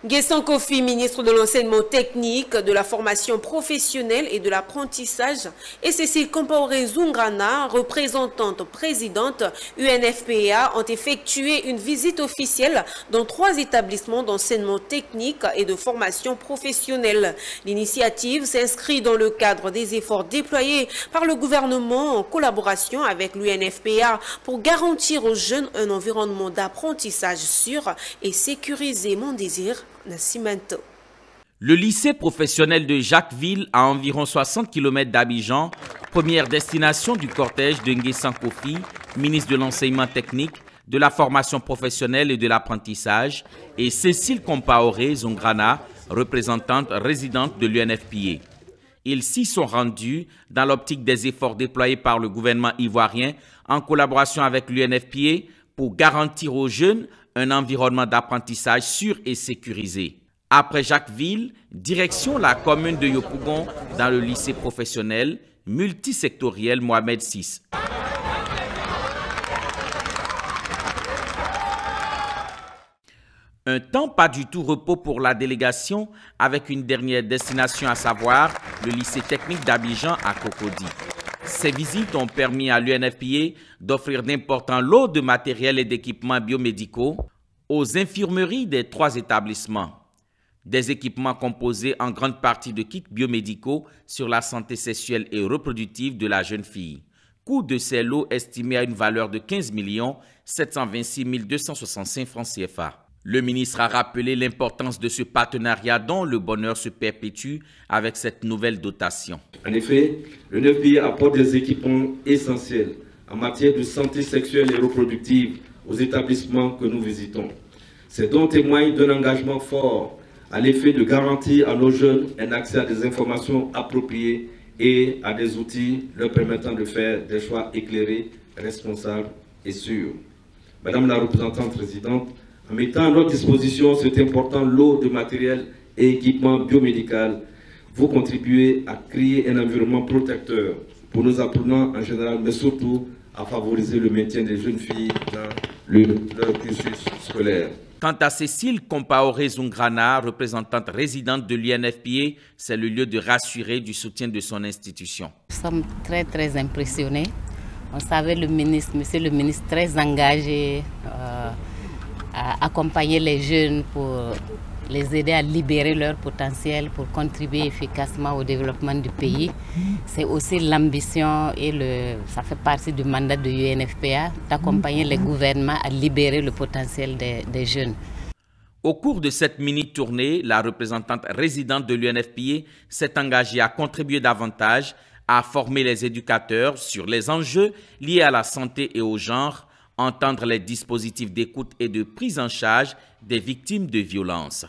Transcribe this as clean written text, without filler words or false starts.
Nguessan Kofi, ministre de l'enseignement technique, de la formation professionnelle et de l'apprentissage, et Cécile Compaoré Zungrana, représentante présidente UNFPA, ont effectué une visite officielle dans 3 établissements d'enseignement technique et de formation professionnelle. L'initiative s'inscrit dans le cadre des efforts déployés par le gouvernement en collaboration avec l'UNFPA pour garantir aux jeunes un environnement d'apprentissage sûr et sécurisé. Mon désir, Nascimento. Le lycée professionnel de Jacquesville, à environ 60 km d'Abidjan, première destination du cortège de Nguessan Kofi, ministre de l'enseignement technique, de la formation professionnelle et de l'apprentissage, et Cécile Compaoré Zungrana, représentante résidente de l'UNFPA. Ils s'y sont rendus dans l'optique des efforts déployés par le gouvernement ivoirien en collaboration avec l'UNFPA pour garantir aux jeunes un environnement d'apprentissage sûr et sécurisé. Après Jacquesville, direction la commune de Yopougon dans le lycée professionnel multisectoriel Mohamed VI. Un temps pas du tout repos pour la délégation avec une dernière destination à savoir le lycée technique d'Abidjan à Cocody. Ces visites ont permis à l'UNFPA d'offrir d'importants lots de matériel et d'équipements biomédicaux aux infirmeries des 3 établissements. Des équipements composés en grande partie de kits biomédicaux sur la santé sexuelle et reproductive de la jeune fille. Coût de ces lots estimé à une valeur de 15 726 265 francs CFA. Le ministre a rappelé l'importance de ce partenariat dont le bonheur se perpétue avec cette nouvelle dotation. En effet, le l'UNFPA apporte des équipements essentiels en matière de santé sexuelle et reproductive aux établissements que nous visitons. Ces dons témoignent d'un engagement fort à l'effet de garantir à nos jeunes un accès à des informations appropriées et à des outils leur permettant de faire des choix éclairés, responsables et sûrs. Madame la représentante résidente, en mettant à notre disposition cet important lot de matériel et équipements biomédicaux, vous contribuez à créer un environnement protecteur pour nos apprenants en général, mais surtout à favoriser le maintien des jeunes filles dans leur cursus scolaire. Quant à Cécile Compaoré Zungrana, représentante résidente de l'UNFPA, c'est le lieu de rassurer du soutien de son institution. Nous sommes très impressionnés. On savait monsieur le ministre très engagé à accompagner les jeunes pour les aider à libérer leur potentiel, pour contribuer efficacement au développement du pays. C'est aussi l'ambition et ça fait partie du mandat de l'UNFPA d'accompagner les gouvernements à libérer le potentiel des jeunes. Au cours de cette mini-tournée, la représentante résidente de l'UNFPA s'est engagée à contribuer davantage à former les éducateurs sur les enjeux liés à la santé et au genre, entendre les dispositifs d'écoute et de prise en charge des victimes de violences.